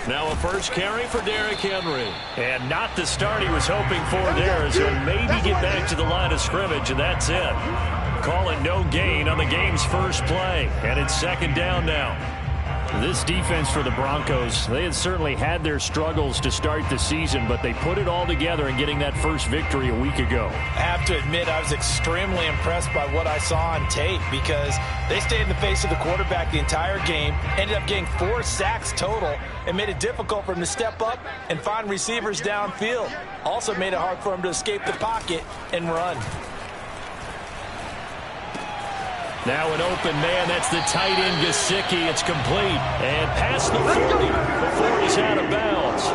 Now a first carry for Derrick Henry. And not the start he was hoping for there, as he'll maybe get back to the line of scrimmage, and that's it. Call it no gain on the game's first play, and it's second down now. This defense for the Broncos, they had certainly had their struggles to start the season, but they put it all together in getting that first victory a week ago. I have to admit, I was extremely impressed by what I saw on tape, because they stayed in the face of the quarterback the entire game, ended up getting 4 sacks total, and made it difficult for him to step up and find receivers downfield. Also made it hard for him to escape the pocket and run. Now an open man, that's the tight end Gesicki. It's complete and past the 40 before he's out of bounds.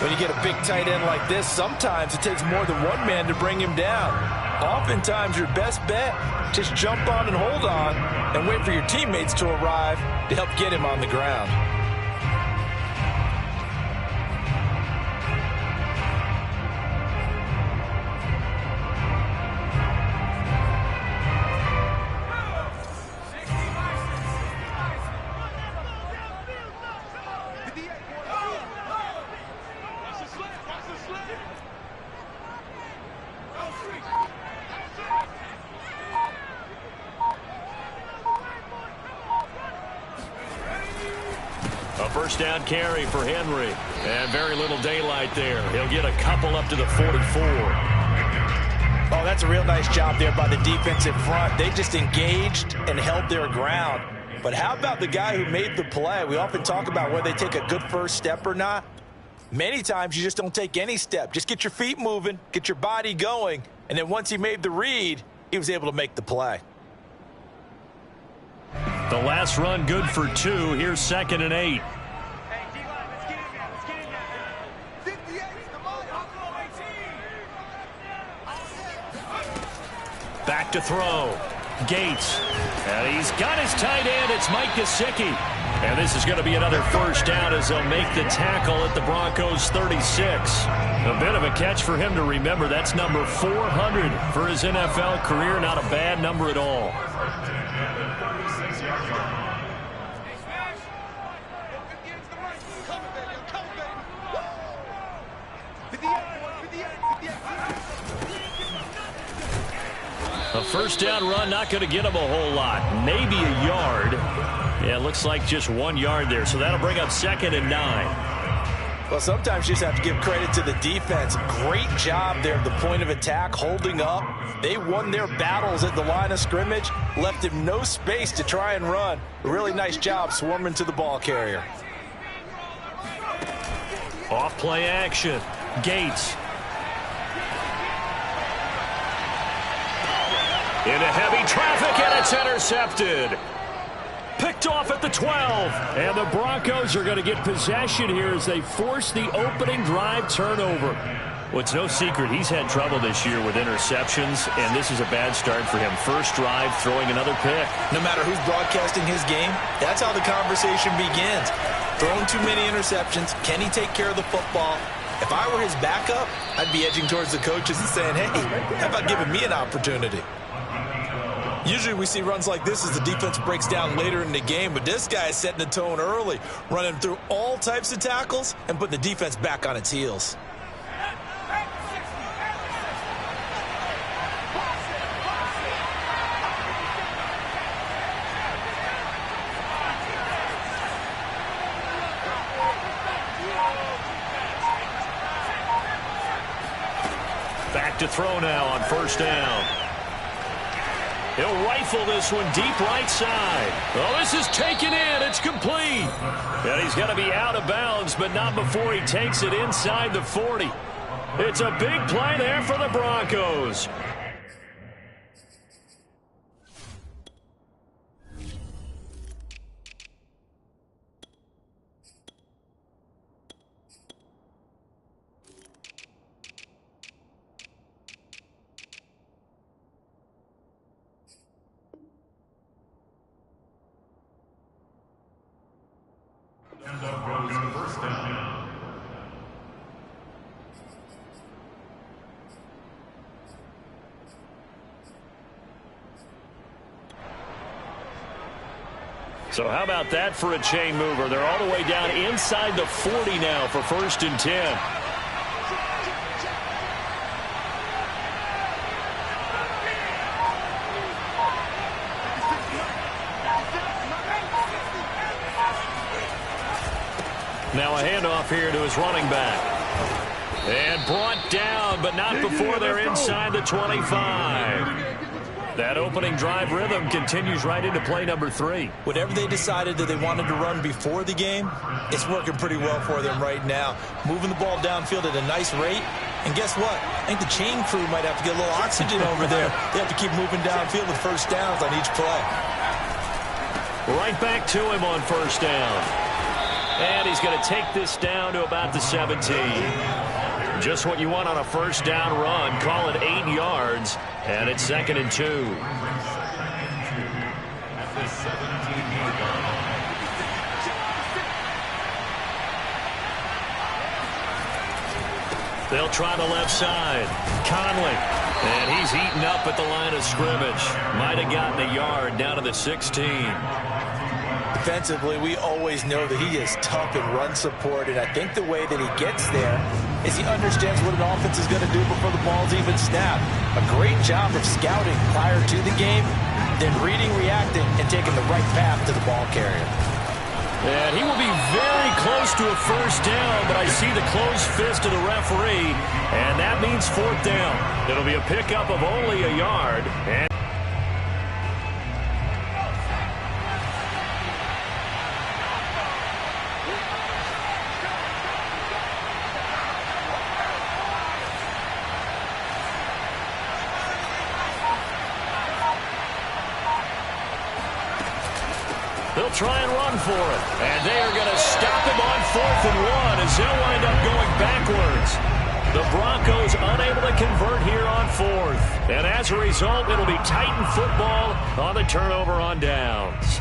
When you get a big tight end like this, sometimes it takes more than one man to bring him down. Oftentimes your best bet, just jump on and hold on and wait for your teammates to arrive to help get him on the ground. First down carry for Henry. And very little daylight there. He'll get a couple up to the 44. Oh, that's a real nice job there by the defensive front. They just engaged and held their ground. But how about the guy who made the play? We often talk about whether they take a good first step or not. Many times you just don't take any step. Just get your feet moving, get your body going, and then once he made the read, he was able to make the play. The last run good for 2. Here's 2nd and 8. Back to throw. Gates. And he's got his tight end. It's Mike Gesicki. And this is going to be another first down as they'll make the tackle at the Broncos 36. A bit of a catch for him to remember. That's number 400 for his NFL career. Not a bad number at all. A first down run, not going to get him a whole lot. Maybe a yard. Yeah, it looks like just 1 yard there. So that'll bring up 2nd and 9. Well, sometimes you just have to give credit to the defense. Great job there at the point of attack, holding up. They won their battles at the line of scrimmage, left him no space to try and run. A really nice job swarming to the ball carrier. Off play action. Gates. Into heavy traffic, and it's intercepted. Picked off at the 12. And the Broncos are going to get possession here as they force the opening drive turnover. Well, it's no secret he's had trouble this year with interceptions, and this is a bad start for him. First drive, throwing another pick. No matter who's broadcasting his game, that's how the conversation begins. Throwing too many interceptions. Can he take care of the football? If I were his backup, I'd be edging towards the coaches and saying, hey, how about giving me an opportunity? Usually we see runs like this as the defense breaks down later in the game, but this guy is setting the tone early, running through all types of tackles and putting the defense back on its heels. Back to throw now on first down. He'll rifle this one deep right side. Oh, this is taken in. It's complete. And he's going to be out of bounds, but not before he takes it inside the 40. It's a big play there for the Broncos. So how about that for a chain mover? They're all the way down inside the 40 now for 1st and 10. Now a handoff here to his running back. And brought down, but not before they're inside the 25. That opening drive rhythm continues right into play number 3. Whatever they decided that they wanted to run before the game, it's working pretty well for them right now. Moving the ball downfield at a nice rate. And guess what? I think the chain crew might have to get a little oxygen over there. They have to keep moving downfield with first downs on each play. Right back to him on 1st down. And he's going to take this down to about the 17. Just what you want on a 1st down run. Call it 8 yards. And it's 2nd and 2. They'll try the left side. Conley. And he's eaten up at the line of scrimmage. Might have gotten a yard down to the 16. Defensively, we always know that he is tough in run support, and I think the way that he gets there is he understands what an offense is going to do before the ball's even snapped. A great job of scouting prior to the game, then reading, reacting, and taking the right path to the ball carrier. And he will be very close to a 1st down, but I see the closed fist of the referee, and that means 4th down. It'll be a pickup of only a yard. And they'll try and run for it. And they are going to stop him on 4th and 1 as they'll wind up going backwards. The Broncos unable to convert here on 4th. And as a result, it'll be Titan football on the turnover on downs.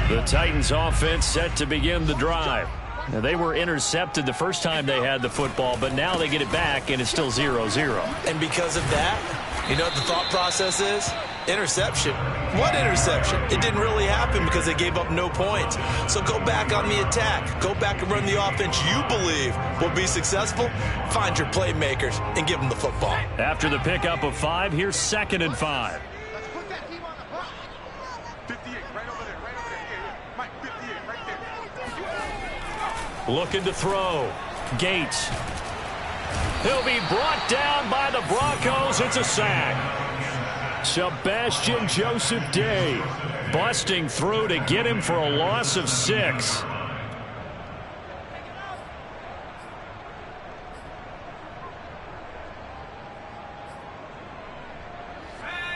The Titans offense set to begin the drive. Now, they were intercepted the first time they had the football, but now they get it back, and it's still 0-0. And because of that, you know what the thought process is? Interception. What interception? It didn't really happen because they gave up no points. So go back on the attack. Go back and run the offense you believe will be successful. Find your playmakers and give them the football. After the pickup of 5, here's 2nd and 5. Let's put that team on the clock. 58, right over there, right over there. Yeah. Mike, 58, right there. Looking to throw. Gates. He'll be brought down by the Broncos. It's a sack. Sebastian Joseph Day busting through to get him for a loss of 6.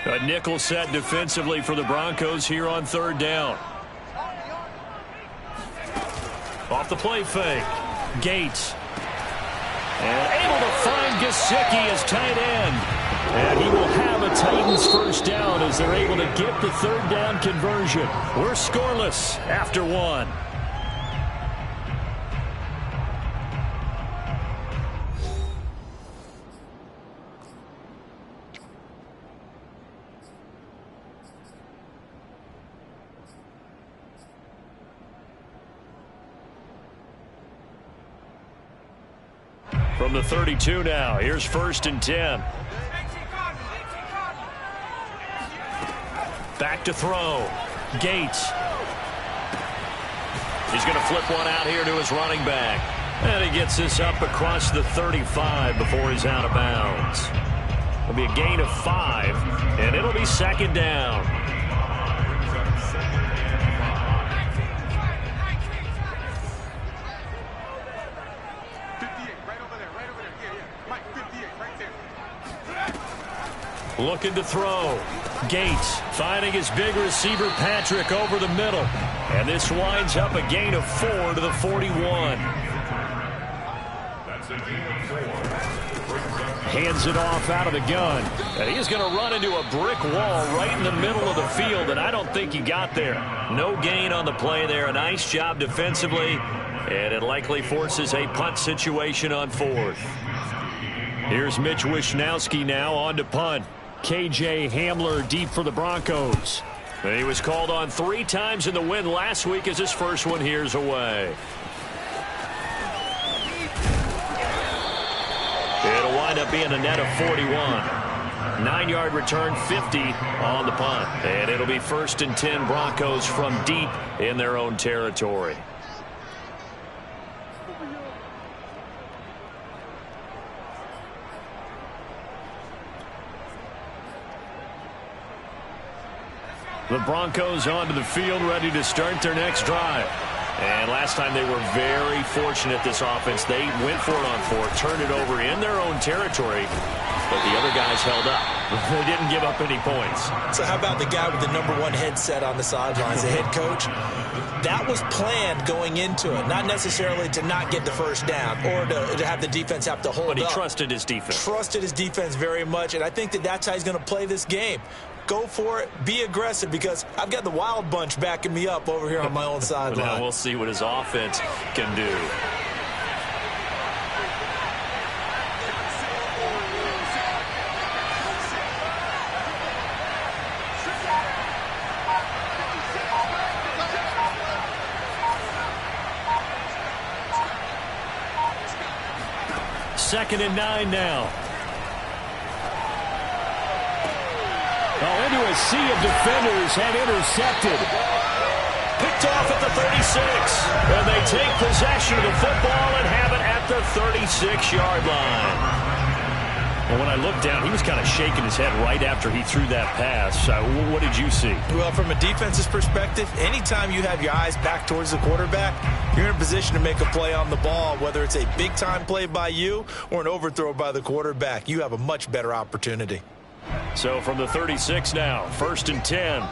A nickel set defensively for the Broncos here on 3rd down. Off the play fake. Gates. And able to find Gesicki as tight end. And he will have a Titans 1st down as they're able to get the 3rd down conversion. We're scoreless after 1. From the 32 now, here's 1st and 10. Back to throw. Gates. He's going to flip one out here to his running back. And he gets this up across the 35 before he's out of bounds. It'll be a gain of 5, and it'll be 2nd down. Looking to throw. Gates finding his big receiver Patrick over the middle. And this winds up a gain of 4 to the 41. Hands it off out of the gun. And he's going to run into a brick wall right in the middle of the field, and I don't think he got there. No gain on the play there. A nice job defensively, and it likely forces a punt situation on 4th. Here's Mitch Wishnowsky now on to punt. KJ Hamler deep for the Broncos. And he was called on 3 times in the win last week as his first one here's away. It'll wind up being a net of 41. 9-yard return, 50 on the punt. And it'll be 1st and 10 Broncos from deep in their own territory. The Broncos onto the field, ready to start their next drive. And last time they were very fortunate, this offense. They went for it on 4, turned it over in their own territory, but the other guys held up. They didn't give up any points. So how about the guy with the #1 headset on the sidelines, the head coach? That was planned going into it, not necessarily to not get the first down or to have the defense have to hold up. But he trusted his defense. Trusted his defense very much, and I think that's how he's going to play this game. Go for it. Be aggressive, because I've got the wild bunch backing me up over here on my own sideline. Now we'll see what his offense can do. Second and 9 now. Into a sea of defenders and intercepted. Picked off at the 36. And they take possession of the football and have it at the 36-yard line. Well, when I looked down, he was kind of shaking his head right after he threw that pass. What did you see? Well, from a defense's perspective, anytime you have your eyes back towards the quarterback, you're in a position to make a play on the ball, whether it's a big-time play by you or an overthrow by the quarterback. You have a much better opportunity. So from the 36 now, 1st and 10.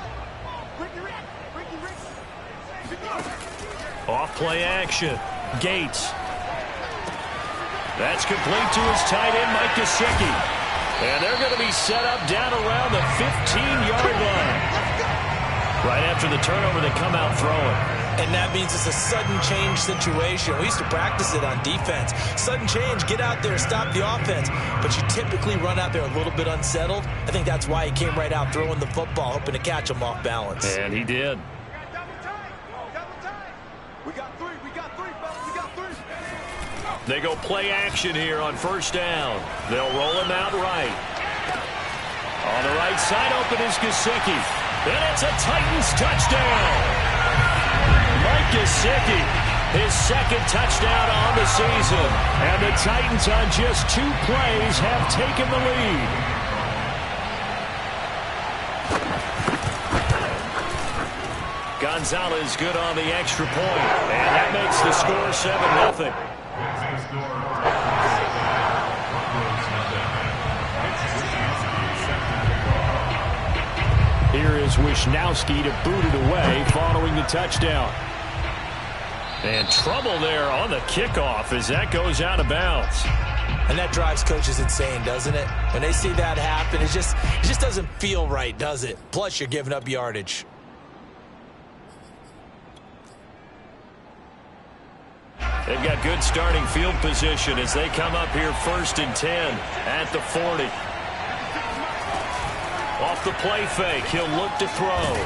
Off play action. Gates. That's complete to his tight end, Mike Gesicki. And they're going to be set up down around the 15-yard line. Right after the turnover, they come out throwing. And that means it's a sudden change situation. We used to practice it on defense. Sudden change, get out there, stop the offense. But you typically run out there a little bit unsettled. I think that's why he came right out throwing the football, hoping to catch him off balance. And he did. We got three, fellas, we got 3. They go play action here on 1st down. They'll roll him out right. On the right side, open is Gesicki. And it's a Titans touchdown. Mike Gesicki, his 2nd touchdown on the season. And the Titans on just 2 plays have taken the lead. Gonzalez good on the extra point. And that makes the score 7-0. Here is Wisnowski to boot it away following the touchdown. And trouble there on the kickoff as that goes out of bounds. And that drives coaches insane, doesn't it? When they see that happen, it just doesn't feel right, does it? Plus, you're giving up yardage. They've got good starting field position as they come up here 1st and 10 at the 40. Off the play fake, he'll look to throw.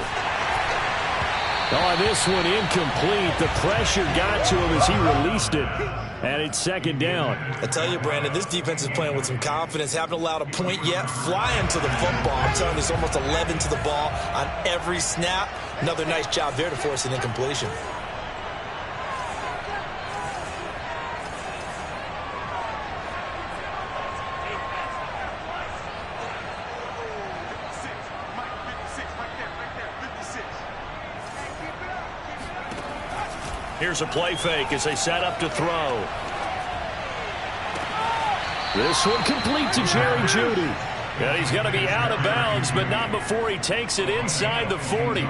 Oh, this one incomplete. The pressure got to him as he released it. And it's 2nd down. I tell you, Brandon, this defense is playing with some confidence. Haven't allowed a point yet. Flying to the football. I'm telling you, there's almost 11 to the ball on every snap. Another nice job there to force an incompletion. Here's a play fake as they set up to throw. This one complete to Jerry Jeudy. And he's going to be out of bounds, but not before he takes it inside the 40.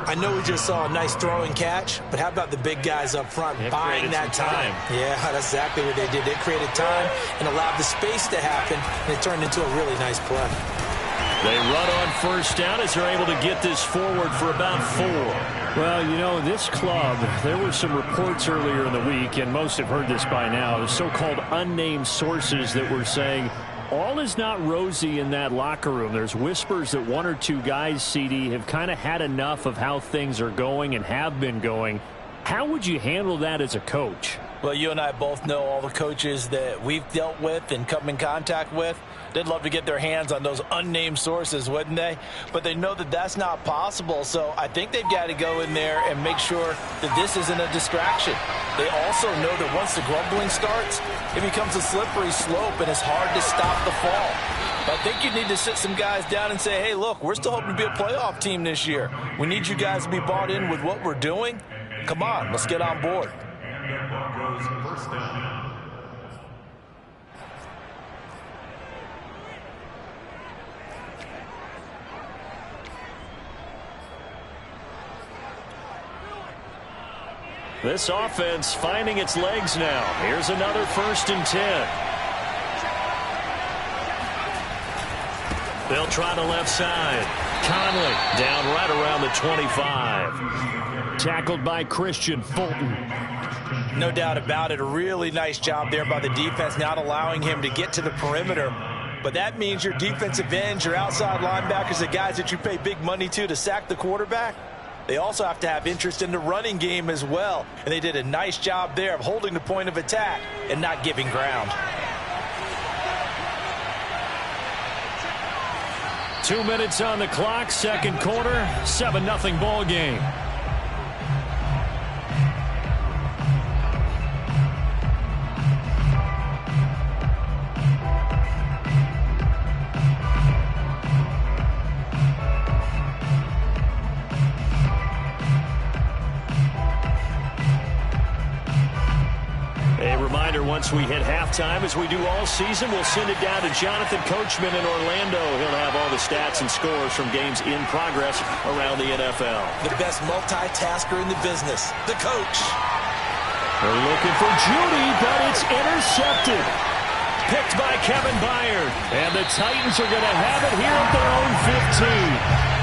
I know we just saw a nice throw and catch, but how about the big guys up front buying that time? Yeah, that's exactly what they did. They created time and allowed the space to happen, and it turned into a really nice play. They run on 1st down as they're able to get this forward for about 4. Well, you know, this club, there were some reports earlier in the week, and most have heard this by now, the so-called unnamed sources that were saying All is not rosy in that locker room. There's whispers that one or two guys, CD, have kind of had enough of how things are going and have been going. How would you handle that as a coach? Well, you and I both know all the coaches that we've dealt with and come in contact with. They'd love to get their hands on those unnamed sources, wouldn't they? But they know that that's not possible, so I think they've got to go in there and make sure that this isn't a distraction. They also know that once the grumbling starts, it becomes a slippery slope, and it's hard to stop the fall. But I think you need to sit some guys down and say, hey, look, we're still hoping to be a playoff team this year. We need you guys to be bought in with what we're doing. Come on, let's get on board. First down. This offense finding its legs now. Here's another 1st and 10. They'll try the left side. Conley down right around the 25. Tackled by Christian Fulton. No doubt about it. A really nice job there by the defense, not allowing him to get to the perimeter. But that means your defensive ends, your outside linebackers, the guys that you pay big money to sack the quarterback, they also have to have interest in the running game as well. And they did a nice job there of holding the point of attack and not giving ground. 2 minutes on the clock, second quarter, 7-0 ball game. Once we hit halftime, as we do all season, we'll send it down to Jonathan Coachman in Orlando. He'll have all the stats and scores from games in progress around the NFL. The best multitasker in the business, the coach. They're looking for Judy, but it's intercepted. Picked by Kevin Byard. And the Titans are going to have it here at their own 15.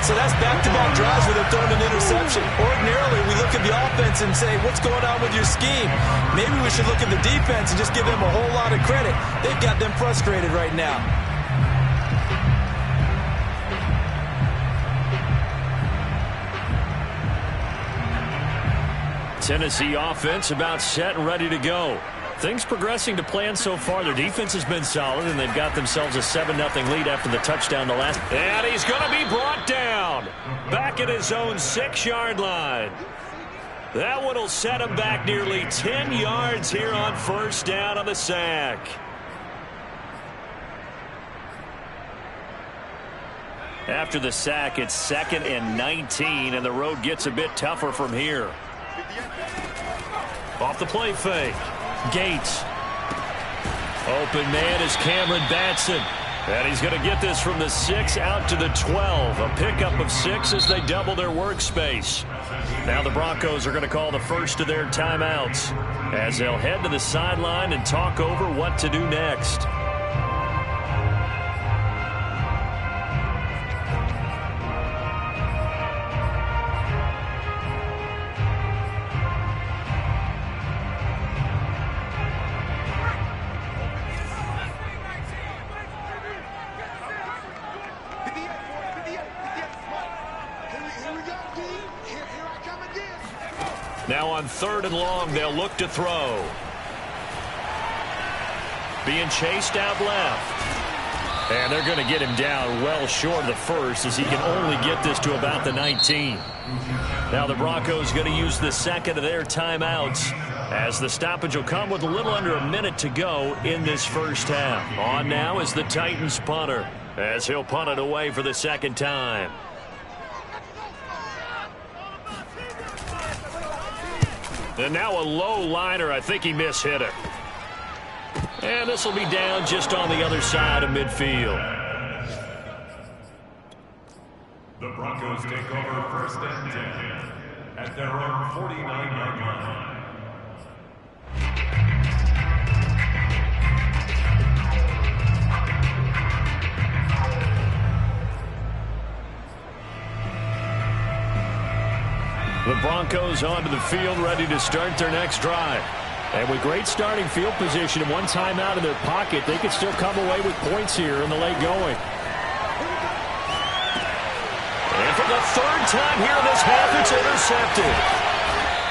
So that's back-to-back drives where they've thrown an interception. Ordinarily, we look at the offense and say, what's going on with your scheme? Maybe we should look at the defense and just give them a whole lot of credit. They've got them frustrated right now. Tennessee offense about set and ready to go. Things progressing to plan so far. Their defense has been solid, and they've got themselves a 7-0 lead after the touchdown the last. And he's going to be brought down back at his own 6-yard line. That one will set him back nearly 10 yards here on first down on the sack. After the sack, it's 2nd and 19, and the road gets a bit tougher from here. Off the play fake. Gates. Open man is Cameron Batson. And he's going to get this from the 6 out to the 12. A pickup of 6 as they double their workspace. Now the Broncos are going to call the first of their timeouts as they'll head to the sideline and talk over what to do next. Now on 3rd and long, they'll look to throw. Being chased out left. And they're going to get him down well short of the first as he can only get this to about the 19. Now the Broncos going to use the second of their timeouts as the stoppage will come with a little under a minute to go in this first half. On now is the Titans punter as he'll punt it away for the second time. And now a low liner. I think he mishit it. And this will be down just on the other side of midfield. The Broncos take over 1st and 10 at their own 49-yard line. The Broncos onto the field, ready to start their next drive. And with great starting field position and one timeout in their pocket, they could still come away with points here in the late going. And for the third time here in this half, it's intercepted.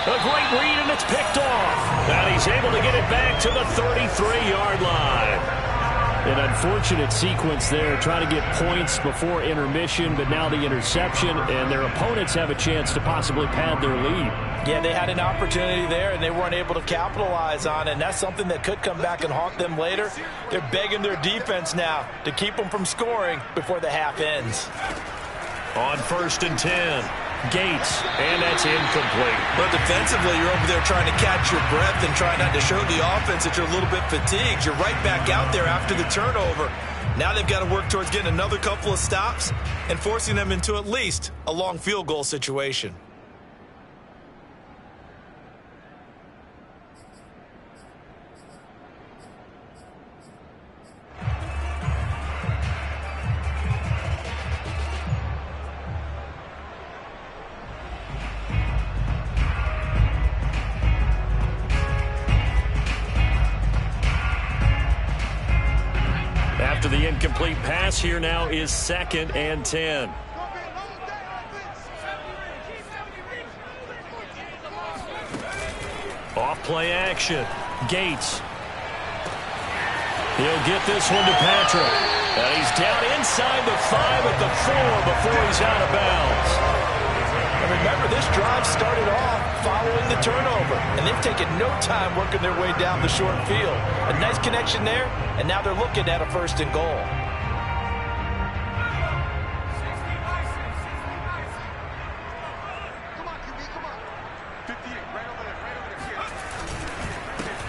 A great read, and it's picked off. And he's able to get it back to the 33-yard line. An unfortunate sequence there, trying to get points before intermission, but now the interception, and their opponents have a chance to possibly pad their lead. Yeah, they had an opportunity there, and they weren't able to capitalize on it, and that's something that could come back and haunt them later. They're begging their defense now to keep them from scoring before the half ends. On 1st and 10. Gates, and that's incomplete. But defensively, you're over there trying to catch your breath and try not to show the offense that you're a little bit fatigued. You're right back out there after the turnover. Now they've got to work towards getting another couple of stops and forcing them into at least a long field goal situation. After the incomplete pass, here now is 2nd and 10. Off play action. Gates. He'll get this one to Patrick. And he's down inside the 5 at the 4 before he's out of bounds. And remember, this drive started off following the turnover, and they've taken no time working their way down the short field. A nice connection there, and now they're looking at a 1st and goal.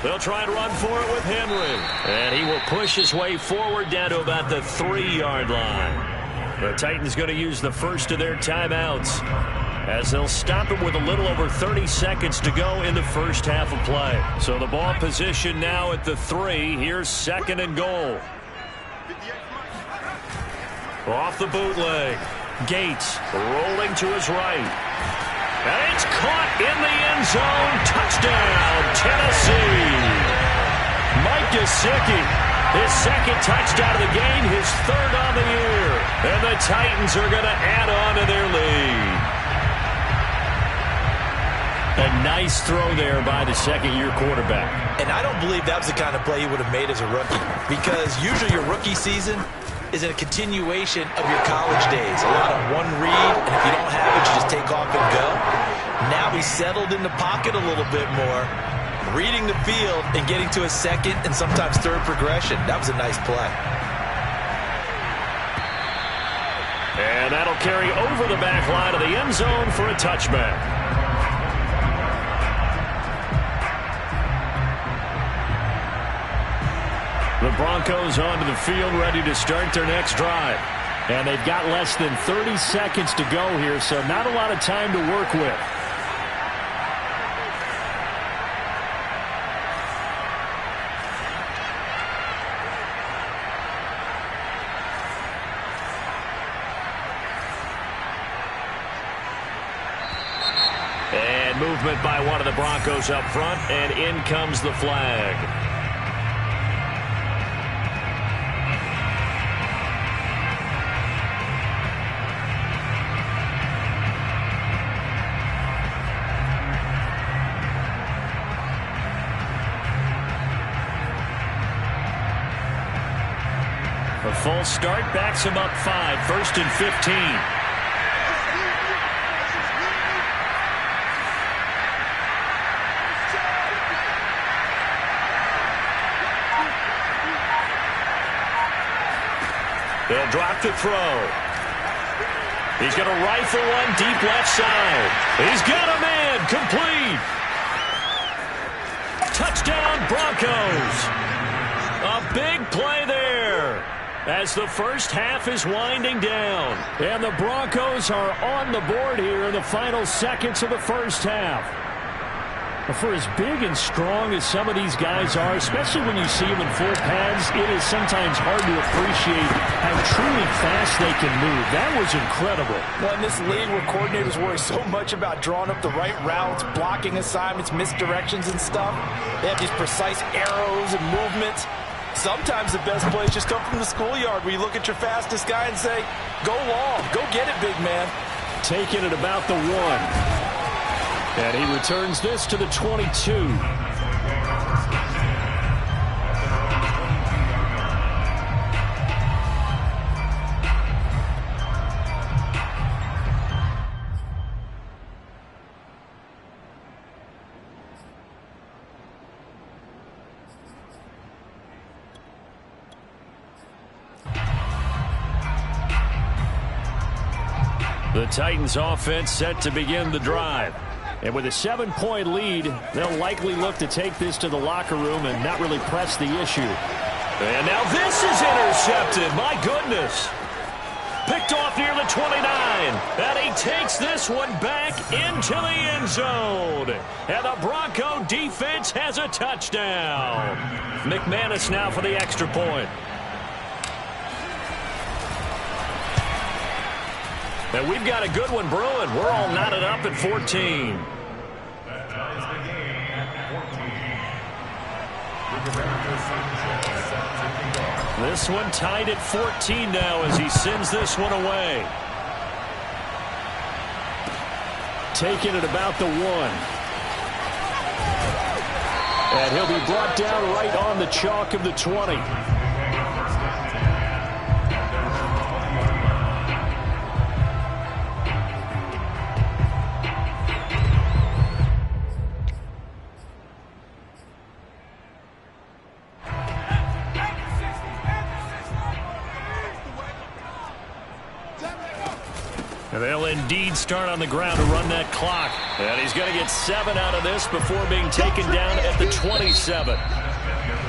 They'll try and run for it with Henry. And he will push his way forward down to about the 3-yard line. The Titans going to use the first of their timeouts, as they'll stop it with a little over 30 seconds to go in the first half of play. So the ball position now at the 3. Here's 2nd and goal. Off the bootleg. Gates rolling to his right. And it's caught in the end zone. Touchdown, Tennessee. Mike Gesicki, his 2nd touchdown of the game, his 3rd on the year. And the Titans are going to add on to their lead. A nice throw there by the 2nd-year quarterback. And I don't believe that was the kind of play he would have made as a rookie, because usually your rookie season is a continuation of your college days. A lot of one read, and if you don't have it, you just take off and go. Now he's settled in the pocket a little bit more, reading the field and getting to a 2nd and sometimes 3rd progression. That was a nice play. And that'll carry over the back line of the end zone for a touchback. The Broncos onto the field, ready to start their next drive. And they've got less than 30 seconds to go here, so not a lot of time to work with. And movement by one of the Broncos up front, and in comes the flag. A full start backs him up 5, 1st and 15. They'll drop to throw. He's going to rifle one deep left side. He's got a man, complete. Touchdown Broncos. A big play there, as the first half is winding down. And the Broncos are on the board here in the final seconds of the first half. For as big and strong as some of these guys are, especially when you see them in full pads, it is sometimes hard to appreciate how truly fast they can move. That was incredible. Well, in this league where coordinators worry so much about drawing up the right routes, blocking assignments, misdirections and stuff, they have these precise arrows and movements. Sometimes the best plays just come from the schoolyard where you look at your fastest guy and say, go long, go get it, big man. Taking it about the 1. And he returns this to the 22. The Titans offense set to begin the drive. And with a 7-point lead, they'll likely look to take this to the locker room and not really press the issue. And now this is intercepted. My goodness. Picked off near the 29. And he takes this one back into the end zone. And the Bronco defense has a touchdown. McManus now for the extra point. And we've got a good one brewing. We're all knotted up at 14. That ties the game at 14. This one tied at 14 now as he sends this one away. Taking it about the 1. And he'll be brought down right on the chalk of the 20. They'll indeed start on the ground to run that clock. And he's going to get 7 out of this before being taken down at the 27.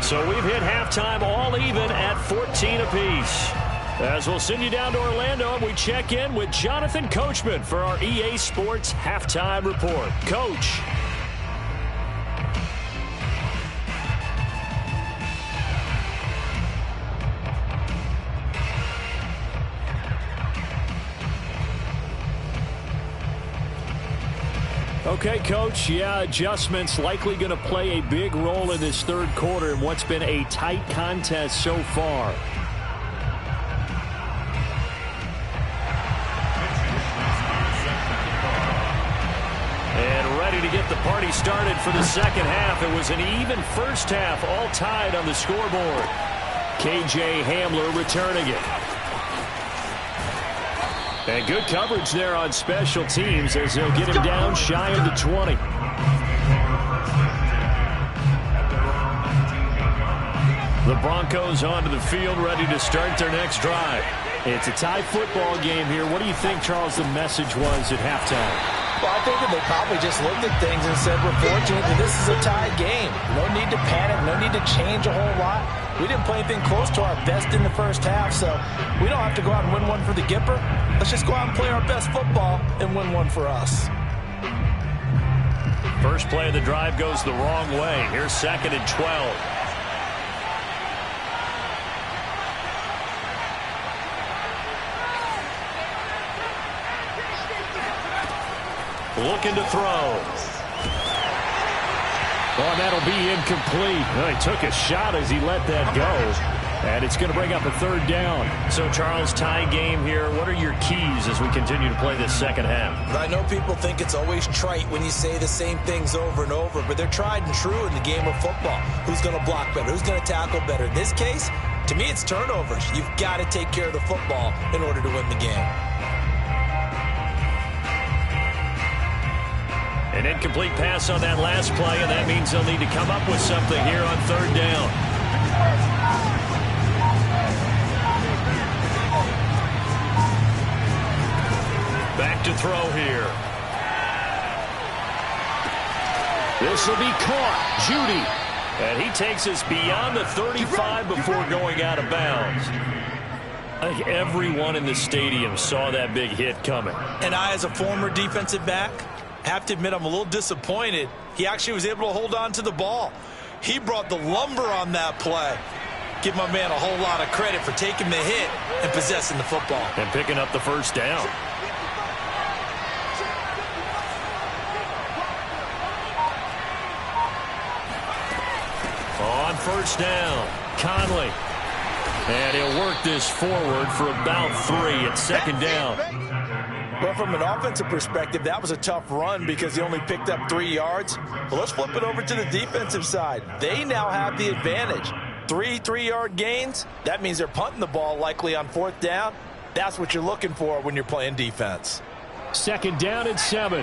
So we've hit halftime all even at 14 apiece. As we'll send you down to Orlando, and we check in with Jonathan Coachman for our EA Sports Halftime Report. Coach. Okay, Coach, yeah, adjustments likely going to play a big role in this third quarter in what's been a tight contest so far. And ready to get the party started for the second half. It was an even first half, all tied on the scoreboard. KJ Hamler returning it. And good coverage there on special teams as they'll get him down shy of the 20. The Broncos onto the field ready to start their next drive. It's a tie football game here. What do you think, Charles, the message was at halftime? Well, I think that they probably just looked at things and said, we're fortunate that this is a tie game. No need to panic, no need to change a whole lot. We didn't play anything close to our best in the first half, so we don't have to go out and win one for the Gipper. Let's just go out and play our best football and win one for us. First play of the drive goes the wrong way. Here's 2nd and 12. Looking to throw. Oh, and that'll be incomplete. Well, he took a shot as he let that go. And it's going to bring up a 3rd down. So, Charles, tie game here. What are your keys as we continue to play this second half? I know people think it's always trite when you say the same things over and over, but they're tried and true in the game of football. Who's going to block better? Who's going to tackle better? In this case, to me, it's turnovers. You've got to take care of the football in order to win the game. An incomplete pass on that last play, and that means they'll need to come up with something here on 3rd down. Back to throw here. This will be caught. Judy. And he takes us beyond the 35 before going out of bounds. I think everyone in the stadium saw that big hit coming. And I, as a former defensive back, Have to admit, I'm a little disappointed. He actually was able to hold on to the ball. He brought the lumber on that play. Give my man a whole lot of credit for taking the hit and possessing the football. And picking up the first down. On first down, Conley. And he'll work this forward for about 3 at second down. Well, from an offensive perspective, that was a tough run because he only picked up 3 yards. But let's flip it over to the defensive side. They now have the advantage. 3 3-yard gains, that means they're punting the ball likely on 4th down. That's what you're looking for when you're playing defense. Second down and 7.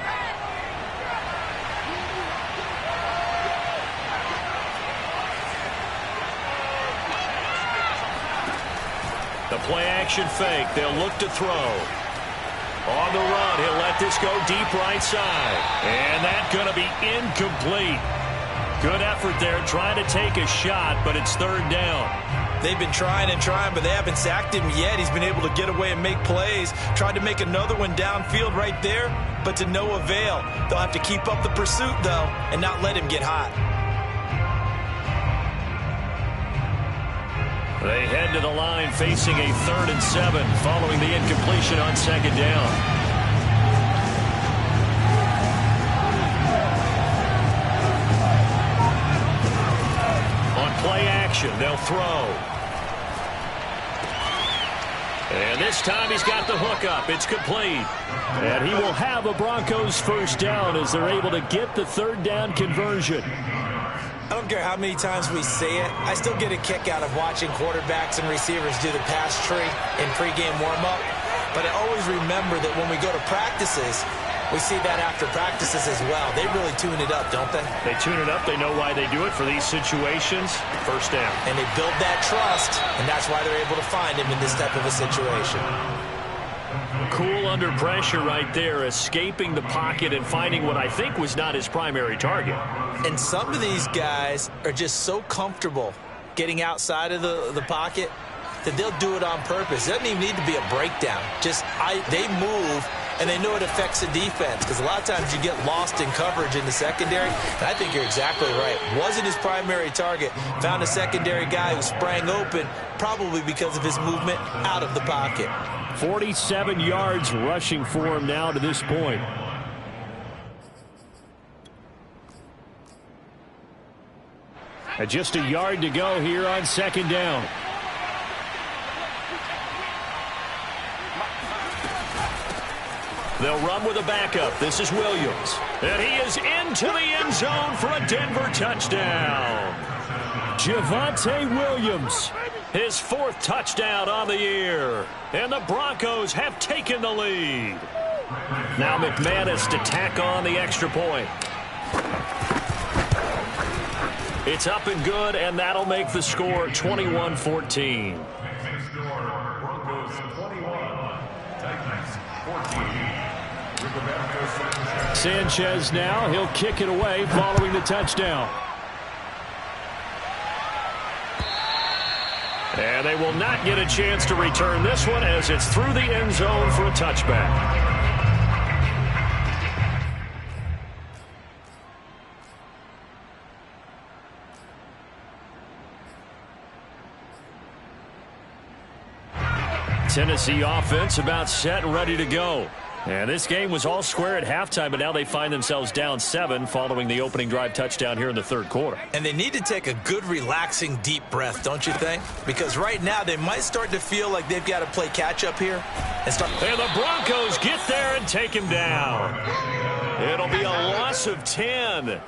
The play action fake. They'll look to throw. On the run, he'll let this go deep right side. And that's going to be incomplete. Good effort there, trying to take a shot, but it's 3rd down. They've been trying and trying, but they haven't sacked him yet. He's been able to get away and make plays. Tried to make another one downfield right there, but to no avail. They'll have to keep up the pursuit, though, and not let him get hot. They head to the line facing a 3rd and 7 following the incompletion on second down. Play action, they'll throw. And this time he's got the hook up. It's complete. And he will have a Broncos first down as they're able to get the 3rd down conversion. I don't care how many times we say it, I still get a kick out of watching quarterbacks and receivers do the pass tree in pregame warm-up. But I always remember that when we go to practices, we see that after practices as well. They really tune it up, don't they? They tune it up. They know why they do it for these situations. First down. And they build that trust, and that's why they're able to find him in this type of a situation. Cool under pressure right there, escaping the pocket and finding what I think was not his primary target. And some of these guys are just so comfortable getting outside of the pocket that they'll do it on purpose. It doesn't even need to be a breakdown. They move, and they know it affects the defense because a lot of times you get lost in coverage in the secondary. And I think you're exactly right. Wasn't his primary target. Found a secondary guy who sprang open, probably because of his movement out of the pocket. 47 yards rushing for him now to this point. And just a yard to go here on second down. They'll run with a backup. This is Williams. And he is into the end zone for a Denver touchdown. Javonte Williams, his 4th touchdown on the year. And the Broncos have taken the lead. Now McManus to tack on the extra point. It's up and good, and that'll make the score 21-14. Sanchez now, he'll kick it away following the touchdown. And they will not get a chance to return this one as it's through the end zone for a touchback. Tennessee offense about set and ready to go. And this game was all square at halftime, but now they find themselves down 7 following the opening drive touchdown here in the 3rd quarter. And they need to take a good, relaxing, deep breath, don't you think? Because right now they might start to feel like they've got to play catch-up here. And the Broncos get there and take him down. It'll be a loss of 10.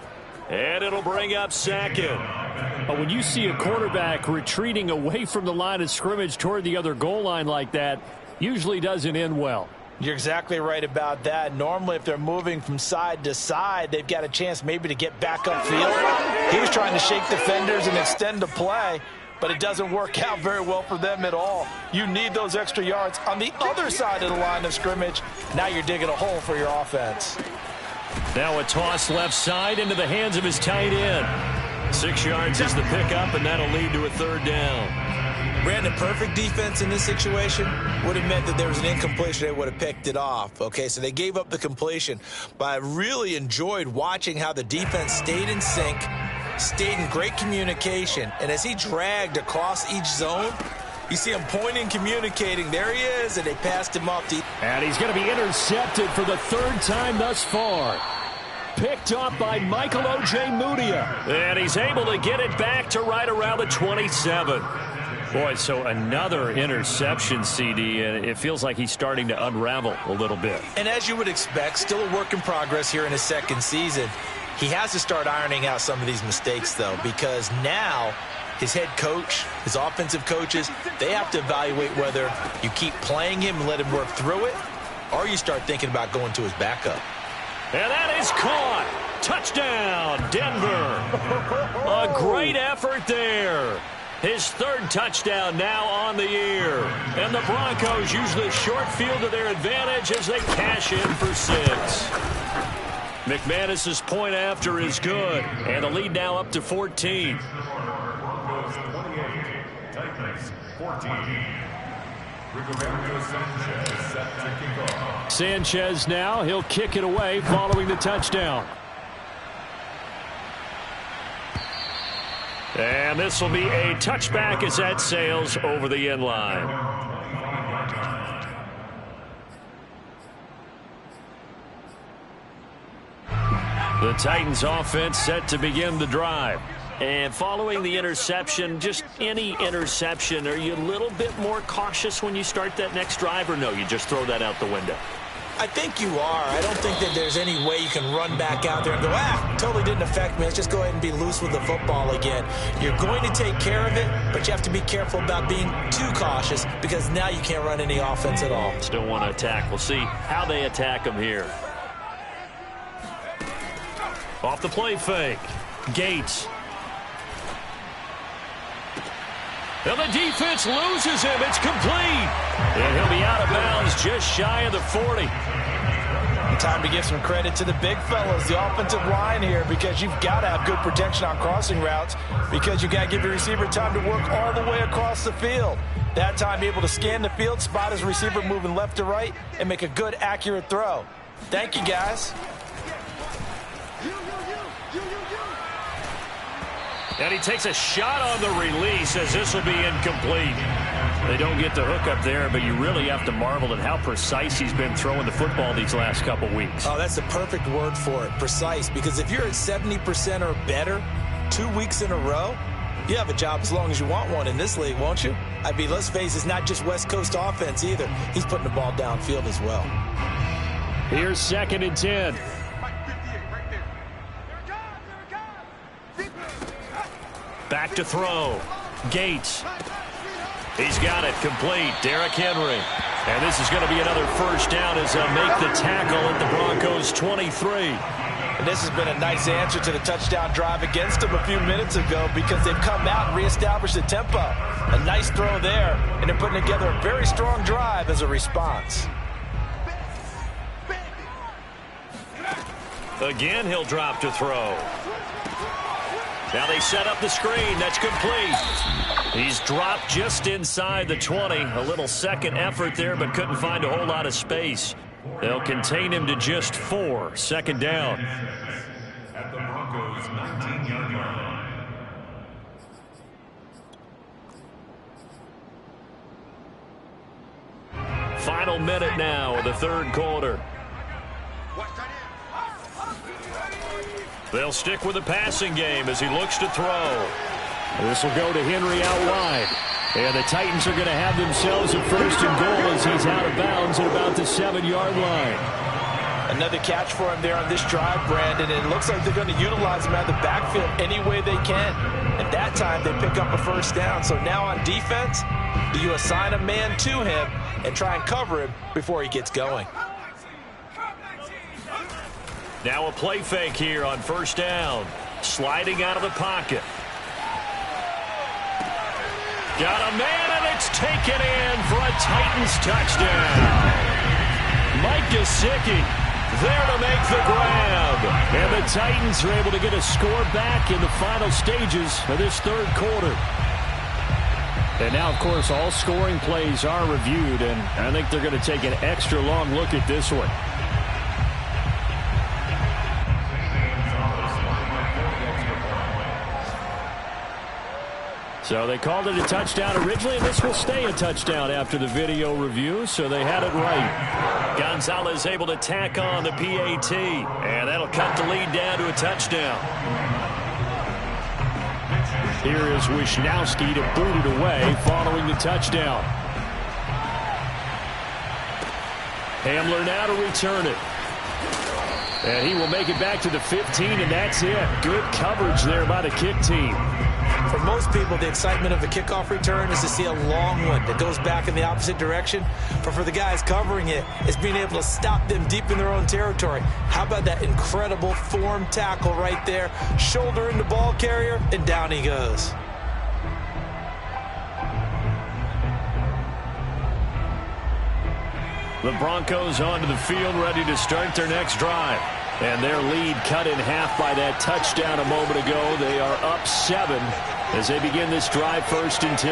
And it'll bring up 2nd. But when you see a quarterback retreating away from the line of scrimmage toward the other goal line like that, usually doesn't end well. You're exactly right about that. Normally, if they're moving from side to side, they've got a chance maybe to get back upfield. He was trying to shake defenders and extend the play, but it doesn't work out very well for them at all. You need those extra yards on the other side of the line of scrimmage. Now you're digging a hole for your offense. Now a toss left side into the hands of his tight end. 6 yards is the pickup, and that'll lead to a 3rd down. Brandon, perfect defense in this situation would have meant that there was an incompletion. They would have picked it off. Okay, so they gave up the completion. But I really enjoyed watching how the defense stayed in sync, stayed in great communication, and as he dragged across each zone, you see him pointing, communicating. There he is, and they passed him off. And he's going to be intercepted for the third time thus far. Picked off by Michael O.J. Mudia. And he's able to get it back to right around the 27. Boy, so another interception, CD, and it feels like he's starting to unravel a little bit. And as you would expect, still a work in progress here in his second season. He has to start ironing out some of these mistakes, though, because now his head coach, his offensive coaches, they have to evaluate whether you keep playing him and let him work through it, or you start thinking about going to his backup. And that is caught. Touchdown, Denver. A great effort there. His third touchdown now on the year. And the Broncos use the short field to their advantage as they cash in for 6. McManus's point after is good. And the lead now up to 14. Broncos 28, Titans 14. Sanchez set to kick off. Sanchez now, he'll kick it away following the touchdown. And this will be a touchback as that sails over the end line. The Titans offense set to begin the drive. And following the interception, just any interception, are you a little bit more cautious when you start that next drive, or no, you just throw that out the window? I think you are. I don't think that there's any way you can run back out there and go, totally didn't affect me. Let's just go ahead and be loose with the football again. You're going to take care of it, but you have to be careful about being too cautious because now you can't run any offense at all. Still want to attack. We'll see how they attack him here. Off the play fake. Gates. And the defense loses him. It's complete. And he'll be out of bounds just shy of the 40. Time to give some credit to the big fellas, the offensive line here, because you've got to have good protection on crossing routes because you've got to give your receiver time to work all the way across the field. That time, be able to scan the field, spot his receiver moving left to right, and make a good, accurate throw. Thank you, guys. And he takes a shot on the release as this will be incomplete. They don't get the hook up there, but you really have to marvel at how precise he's been throwing the football these last couple weeks. Oh, that's the perfect word for it, precise. Because if you're at 70% or better 2 weeks in a row, you have a job as long as you want one in this league, won't you? I mean, let's face it, it's not just West Coast offense either. He's putting the ball downfield as well. Here's 2nd and 10. Back to throw. Gates. He's got it complete. Derrick Henry. And this is going to be another first down as they'll make the tackle at the Broncos 23. And this has been a nice answer to the touchdown drive against them a few minutes ago because they've come out and reestablished the tempo. A nice throw there, and they're putting together a very strong drive as a response. Again, he'll drop to throw. Now they set up the screen. That's complete. He's dropped just inside the 20. A little second effort there, but couldn't find a whole lot of space. They'll contain him to just 4. 2nd down. At the Broncos' 19-yard line. Final minute now of the 3rd quarter. They'll stick with the passing game as he looks to throw. This will go to Henry out wide. And the Titans are going to have themselves a 1st and goal as he's out of bounds at about the 7-yard line. Another catch for him there on this drive, Brandon. And it looks like they're going to utilize him out of the backfield any way they can. And that time they pick up a 1st down. So now on defense, do you assign a man to him and try and cover him before he gets going? Now a play fake here on 1st down. Sliding out of the pocket. Got a man, and it's taken in for a Titans touchdown. Mike Gesicki there to make the grab. And the Titans are able to get a score back in the final stages of this 3rd quarter. And now, of course, all scoring plays are reviewed, and I think they're going to take an extra long look at this one. So they called it a touchdown originally, and this will stay a touchdown after the video review, so they had it right. Gonzalez able to tack on the PAT, and that'll cut the lead down to a touchdown. Here is Wisnowski to boot it away following the touchdown. Hamler now to return it. And he will make it back to the 15, and that's it. Good coverage there by the kick team. For most people, the excitement of the kickoff return is to see a long one that goes back in the opposite direction. But for the guys covering it, it's being able to stop them deep in their own territory. How about that incredible form tackle right there? Shoulder in the ball carrier, and down he goes. The Broncos onto the field, ready to start their next drive. And their lead cut in half by that touchdown a moment ago. They are up 7 as they begin this drive, 1st and 10.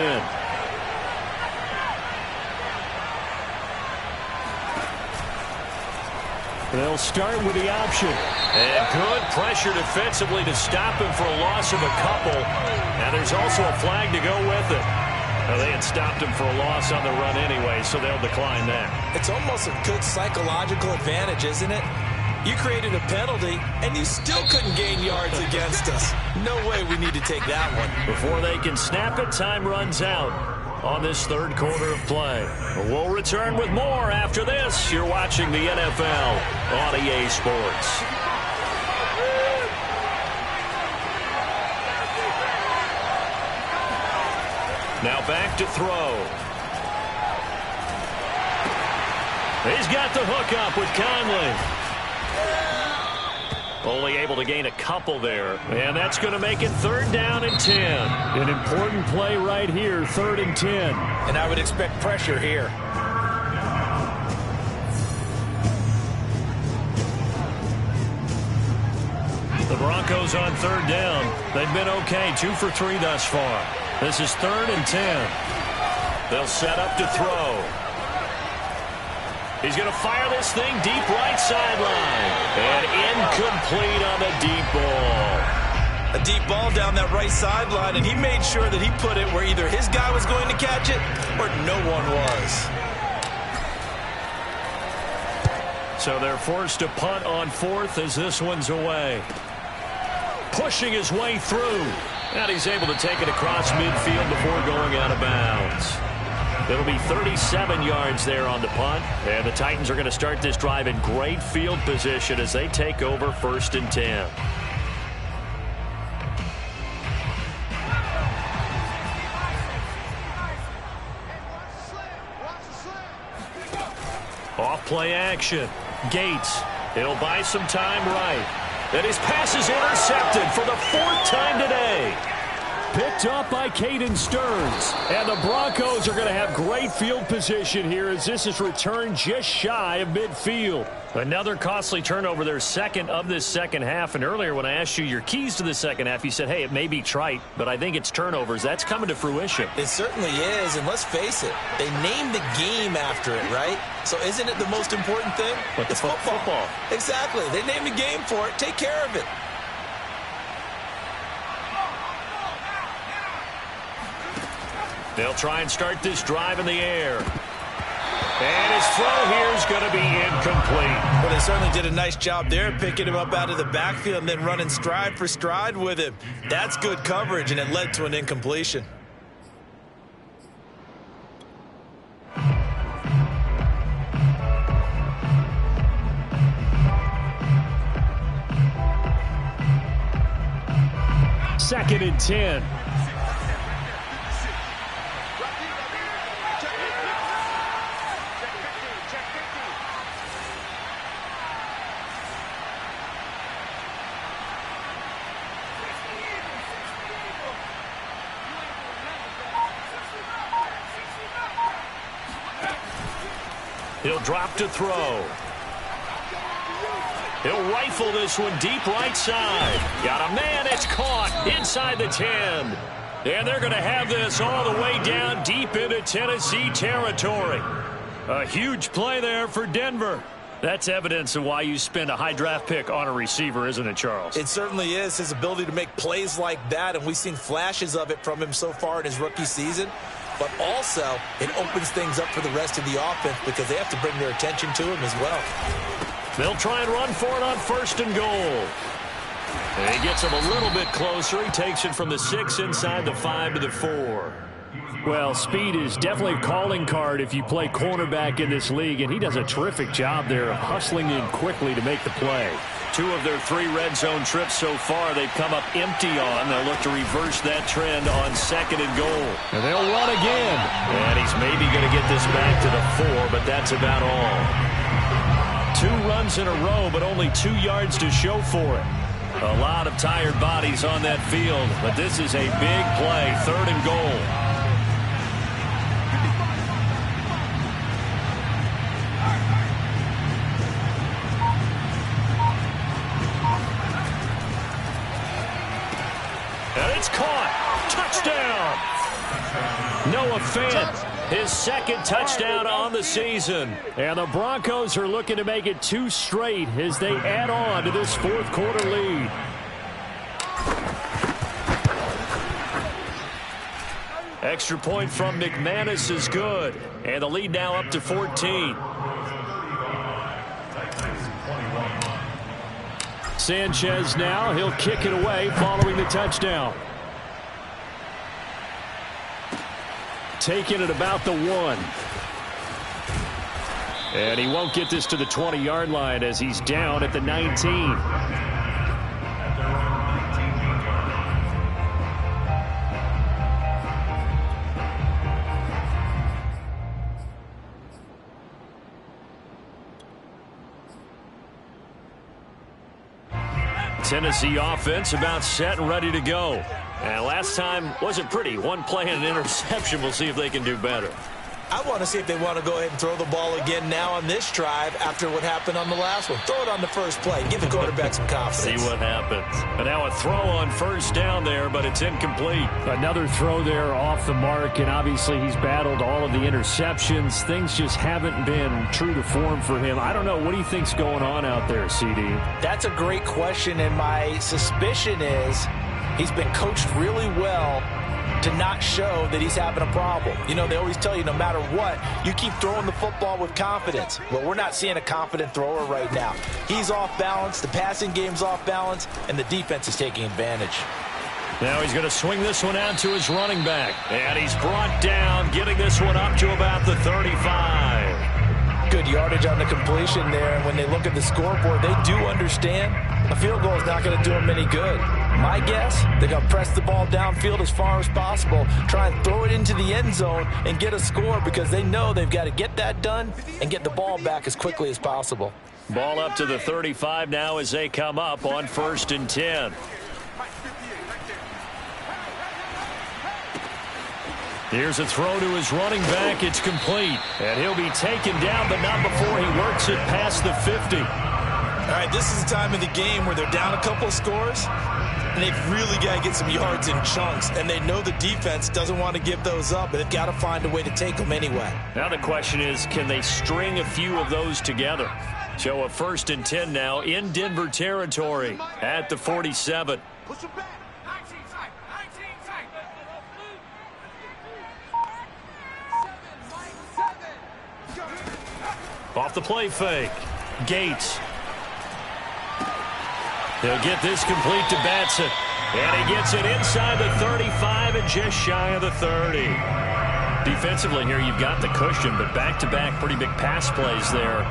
They'll start with the option. And good pressure defensively to stop him for a loss of a couple. And there's also a flag to go with it. Well, they had stopped him for a loss on the run anyway, so they'll decline that. It's almost a good psychological advantage, isn't it? You created a penalty, and you still couldn't gain yards against us. No way we need to take that one. Before they can snap it, time runs out on this 3rd quarter of play. We'll return with more after this. You're watching the NFL on EA Sports. Now back to throw. He's got the hook up with Conley. Only able to gain a couple there. And that's going to make it 3rd down and 10. An important play right here, 3rd and 10. And I would expect pressure here. The Broncos on 3rd down. They've been okay, 2 for 3 thus far. This is 3rd and 10. They'll set up to throw. He's going to fire this thing deep right sideline. And incomplete on the deep ball. A deep ball down that right sideline, and he made sure that he put it where either his guy was going to catch it or no one was. So they're forced to punt on 4th as this one's away. Pushing his way through. And he's able to take it across midfield before going out of bounds. It'll be 37 yards there on the punt. And the Titans are going to start this drive in great field position as they take over 1st and 10. Off play action. Gates. He'll buy some time right. And his pass is intercepted for the 4th time today. Picked up by Caden Stearns. And the Broncos are going to have great field position here as this is returned just shy of midfield. Another costly turnover, their 2nd of this second half. And earlier when I asked you your keys to the second half, you said, hey, it may be trite, but I think it's turnovers. That's coming to fruition. It certainly is, and let's face it, they named the game after it, right? So isn't it the most important thing? But it's football. Exactly. They named the game for it. Take care of it. They'll try and start this drive in the air. And his throw here is going to be incomplete. Well, they certainly did a nice job there, picking him up out of the backfield and then running stride for stride with him. That's good coverage, and it led to an incompletion. Second and 10. He'll drop to throw. He'll rifle this one deep right side. Got a man, it's caught inside the 10. And they're going to have this all the way down deep into Tennessee territory. A huge play there for Denver. That's evidence of why you spend a high draft pick on a receiver, isn't it, Charles? It certainly is, his ability to make plays like that, and we've seen flashes of it from him so far in his rookie season. But also, it opens things up for the rest of the offense because they have to bring their attention to him as well. They'll try and run for it on 1st and goal. And he gets him a little bit closer. He takes it from the 6 inside the 5 to the 4. Well, speed is definitely a calling card if you play cornerback in this league, and he does a terrific job there of hustling in quickly to make the play. 2 of their 3 red zone trips so far they've come up empty on. They'll look to reverse that trend on 2nd and goal. And they'll run again. And he's maybe going to get this back to the 4, but that's about all. 2 runs in a row, but only 2 yards to show for it. A lot of tired bodies on that field, but this is a big play, 3rd and goal. And it's caught. Touchdown. Noah Fant, his 2nd touchdown on the season. And the Broncos are looking to make it 2 straight as they add on to this 4th quarter lead. Extra point from McManus is good. And the lead now up to 14. Sanchez now, he'll kick it away following the touchdown. Taking it about the 1. And he won't get this to the 20-yard line as he's down at the 19. Tennessee offense about set and ready to go. And last time wasn't pretty. 1 play and an interception. We'll see if they can do better. I want to see if they want to go ahead and throw the ball again now on this drive after what happened on the last one. Throw it on the first play. Give the quarterback some confidence. See what happens. And now a throw on 1st down there, but it's incomplete. Another throw there off the mark, and obviously he's battled all of the interceptions. Things just haven't been true to form for him. I don't know. What do you think's going on out there, CD? That's a great question, and my suspicion is he's been coached really well to not show that he's having a problem. You know, they always tell you no matter what, you keep throwing the football with confidence. Well, we're not seeing a confident thrower right now. He's off balance, the passing game's off balance, and the defense is taking advantage. Now he's going to swing this one out to his running back. And he's brought down, getting this one up to about the 35. Good yardage on the completion there. And when they look at the scoreboard, they do understand a field goal is not going to do them any good. My guess, they're going to press the ball downfield as far as possible, try and throw it into the end zone and get a score because they know they've got to get that done and get the ball back as quickly as possible. Ball up to the 35 now as they come up on 1st and 10. Here's a throw to his running back. It's complete. And he'll be taken down, but not before he works it past the 50. All right, this is the time of the game where they're down a couple of scores, and they've really got to get some yards in chunks, and they know the defense doesn't want to give those up, but they've got to find a way to take them anyway. Now the question is, can they string a few of those together? So a 1st and 10 now in Denver territory at the 47. Off the play fake. Gates. He'll get this complete to Batson. And he gets it inside the 35 and just shy of the 30. Defensively here, you've got the cushion, but back-to-back pretty big pass plays there.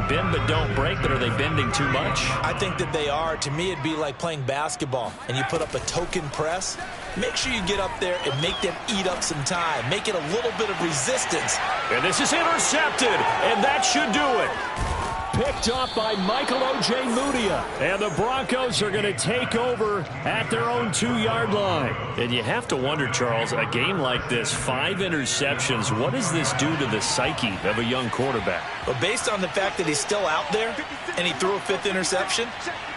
Bend but don't break, but are they bending too much? I think that they are. To me, it'd be like playing basketball, and you put up a token press. Make sure you get up there and make them eat up some time. Make it a little bit of resistance. And this is intercepted, and that should do it. Picked up by Michael O.J. Mudia. And the Broncos are going to take over at their own 2-yard line. And you have to wonder, Charles, a game like this, 5 interceptions, what does this do to the psyche of a young quarterback? But based on the fact that he's still out there and he threw a 5th interception,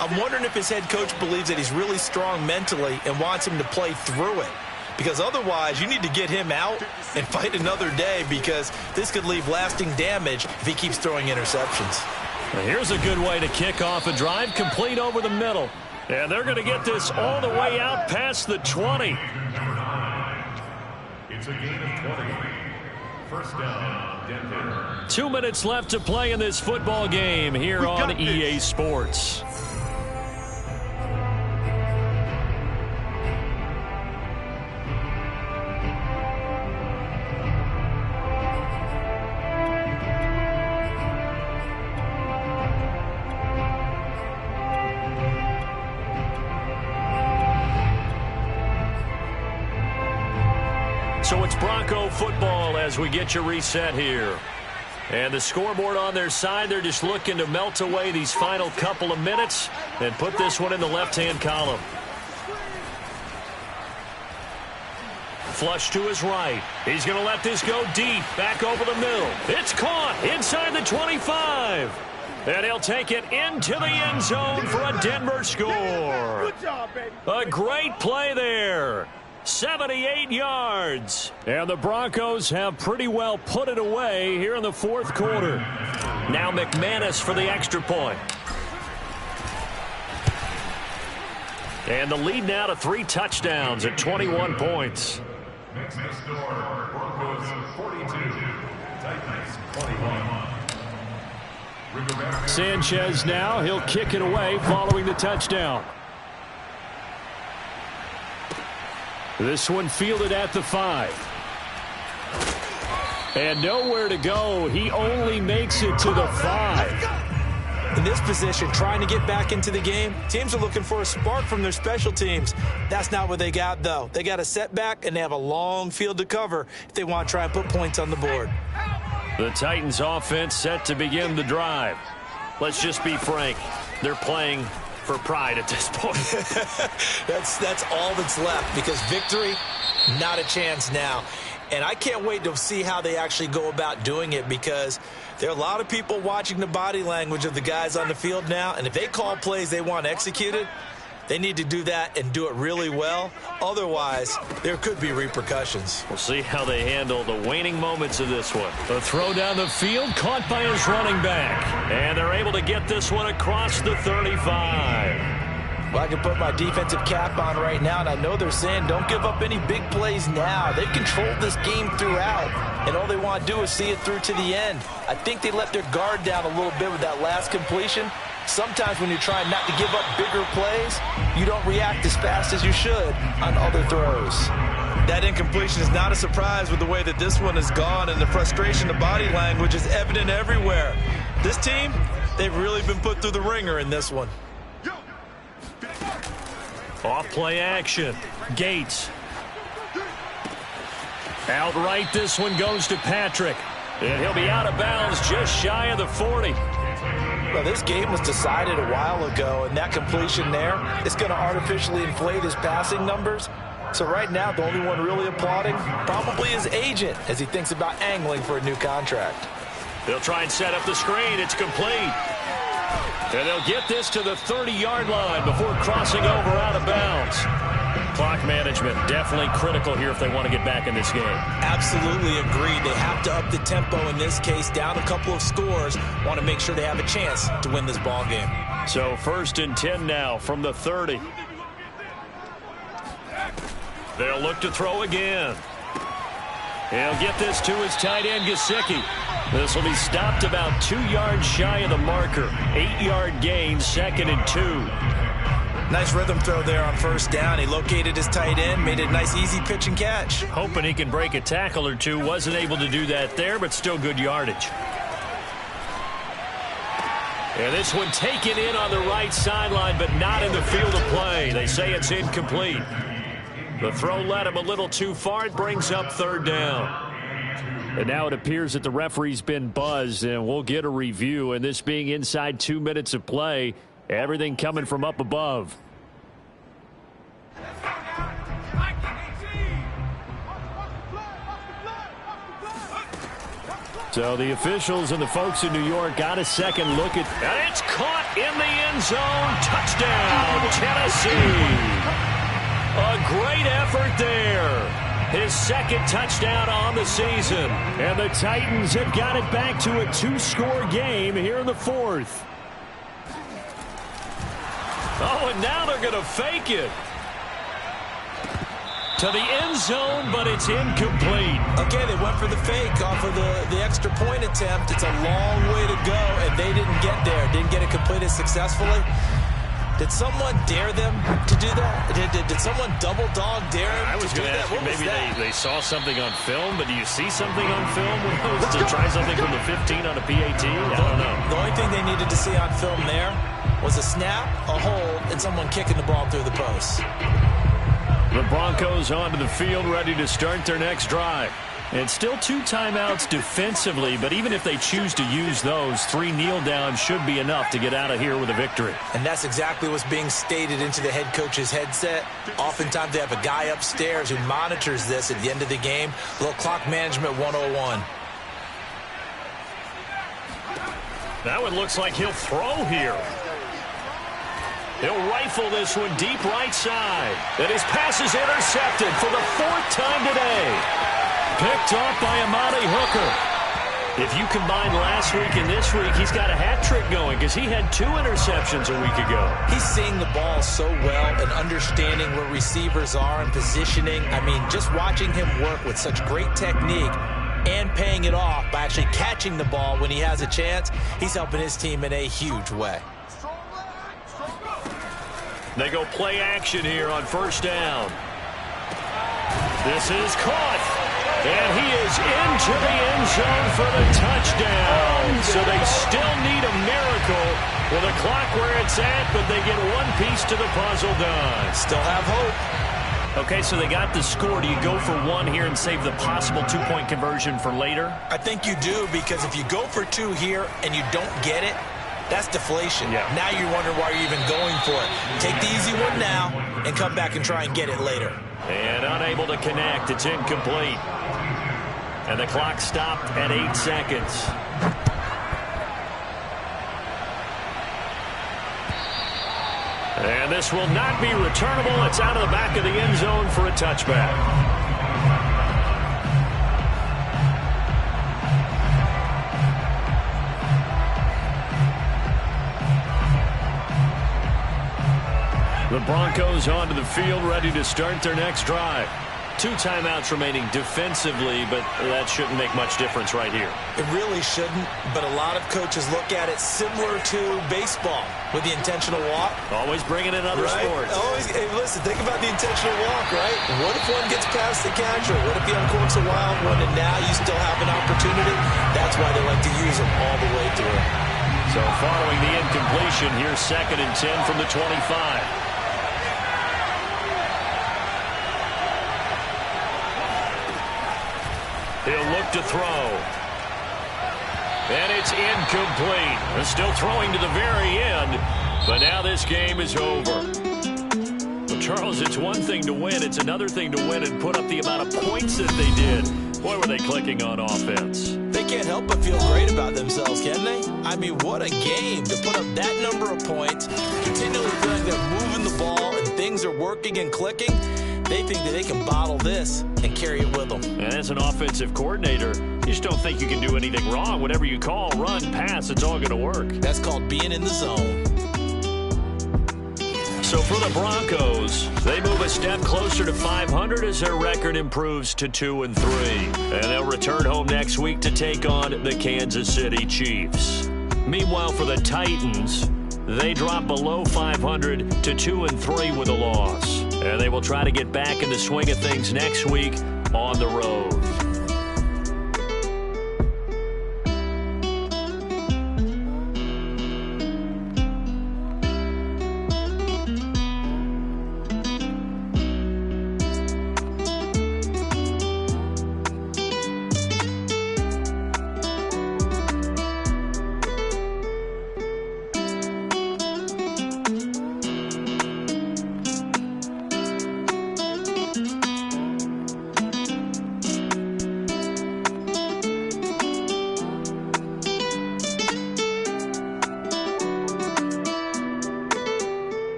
I'm wondering if his head coach believes that he's really strong mentally and wants him to play through it. because otherwise you need to get him out and fight another day, because this could leave lasting damage if he keeps throwing interceptions. Well, here's a good way to kick off a drive, complete over the middle. And they're going to get this all the way out past the 20. It's a gain of 20. First down, Denver. 2 minutes left to play in this football game here on EA Sports. So it's Bronco football as we get you reset here. And the scoreboard on their side, they're just looking to melt away these final couple of minutes and put this one in the left-hand column. Flush to his right. He's going to let this go deep, back over the middle. It's caught inside the 25. And he'll take it into the end zone for a Denver score. Good job, baby. A great play there. 78 yards. And the Broncos have pretty well put it away here in the fourth quarter. Now McManus for the extra point. And the lead now to 3 touchdowns at 21 points. Makes the score Broncos 42, Titans 21. Sanchez now, he'll kick it away following the touchdown. This one fielded at the 5. And nowhere to go. He only makes it to the 5. In this position, trying to get back into the game, teams are looking for a spark from their special teams. That's not what they got, though. They got a setback, and they have a long field to cover if they want to try and put points on the board. The Titans offense set to begin the drive. Let's just be frank. They're playing for pride at this point. That's all that's left, because victory, not a chance now. And I can't wait to see how they actually go about doing it, because there are a lot of people watching the body language of the guys on the field now, and if they call plays they want executed, they need to do that and do it really well. Otherwise, there could be repercussions. We'll see how they handle the waning moments of this one. The throw down the field, caught by his running back. And they're able to get this one across the 35. Well, I can put my defensive cap on right now, and I know they're saying don't give up any big plays now. They've controlled this game throughout, and all they want to do is see it through to the end. I think they let their guard down a little bit with that last completion. Sometimes when you're trying not to give up bigger plays, you don't react as fast as you should on other throws. That incompletion is not a surprise with the way that this one has gone, and the frustration, the body language is evident everywhere. This team, they've really been put through the ringer in this one. Off play action. Gates. Outright, this one goes to Patrick. And he'll be out of bounds just shy of the 40. Well, this game was decided a while ago, and that completion there is going to artificially inflate his passing numbers. So right now, the only one really applauding probably his agent as he thinks about angling for a new contract. They'll try and set up the screen. It's complete. And they'll get this to the 30-yard line before crossing over out of bounds. Clock management definitely critical here if they want to get back in this game. Absolutely agreed. They have to up the tempo in this case, down a couple of scores. Want to make sure they have a chance to win this ball game. So 1st and 10 now from the 30. They'll look to throw again. He'll get this to his tight end, Gesicki. This will be stopped about 2 yards shy of the marker. 8-yard gain, 2nd and 2. Nice rhythm throw there on 1st down. He located his tight end, made it a nice easy pitch and catch. Hoping he can break a tackle or two. Wasn't able to do that there, but still good yardage. And this one taken in on the right sideline, but not in the field of play. They say it's incomplete. The throw led him a little too far. It brings up 3rd down. And now it appears that the referee's been buzzed, and we'll get a review. And this being inside 2 minutes of play, everything coming from up above. So the officials and the folks in New York got a second look at, and it's caught in the end zone. Touchdown, Tennessee. A great effort there. His second touchdown on the season. And the Titans have got it back to a 2-score game here in the fourth. Oh, and now they're going to fake it. To the end zone, but it's incomplete. Okay, they went for the fake off of the extra point attempt. It's a long way to go, and they didn't get there. Didn't get it completed successfully. Did someone dare them to do that? Did someone double dog dare them I was to do going to that? ask you, What was maybe that? they saw something on film, but do you see something on film to try something from the 15 on a PAT? I don't know. The only thing they needed to see on film there was a snap, a hold, and someone kicking the ball through the post. The Broncos onto the field, ready to start their next drive. And still 2 timeouts defensively, but even if they choose to use those, 3 kneel downs should be enough to get out of here with a victory. And that's exactly what's being stated into the head coach's headset. Oftentimes they have a guy upstairs who monitors this at the end of the game. A little clock management 101. That one looks like he'll throw here. He'll rifle this one deep right side. And his pass is intercepted for the 4th time today. Picked off by Amani Hooker. If you combine last week and this week, he's got a hat trick going because he had 2 interceptions a week ago. He's seeing the ball so well and understanding where receivers are and positioning. I mean, just watching him work with such great technique and paying it off by actually catching the ball when he has a chance, he's helping his team in a huge way. They go play action here on 1st down. This is caught. And he is into the end zone for the touchdown. So they still need a miracle with the clock where it's at, but they get one piece to the puzzle done. Still have hope. Okay, so they got the score. Do you go for 1 here and save the possible 2-point conversion for later? I think you do, because if you go for 2 here and you don't get it, that's deflation. Yeah. Now you wonder why you're even going for it. Take the easy one now and come back and try and get it later. And unable to connect. It's incomplete. And the clock stopped at 8 seconds. And this will not be returnable. It's out of the back of the end zone for a touchback. The Broncos onto the field, ready to start their next drive. 2 timeouts remaining defensively, but that shouldn't make much difference right here. It really shouldn't, but a lot of coaches look at it similar to baseball with the intentional walk. Always bringing in other sports. Always, hey, listen, think about the intentional walk, right? What if one gets past the catcher? What if he uncorks a wild one and now you still have an opportunity? That's why they like to use them all the way through. So following the incompletion, here's 2nd and 10 from the 25. He'll look to throw. And it's incomplete. They're still throwing to the very end, but now this game is over. Well, Charles, it's one thing to win. It's another thing to win and put up the amount of points that they did. Boy, were they clicking on offense. They can't help but feel great about themselves, can they? I mean, what a game to put up that number of points, continually feeling they're moving the ball and things are working and clicking. They think that they can bottle this and carry it with them. And as an offensive coordinator, you just don't think you can do anything wrong. Whatever you call, run, pass, it's all going to work. That's called being in the zone. So for the Broncos, they move a step closer to 500 as their record improves to 2-3. And they'll return home next week to take on the Kansas City Chiefs. Meanwhile, for the Titans, they drop below 500 to 2-3 with a loss. And they will try to get back in the swing of things next week on the road.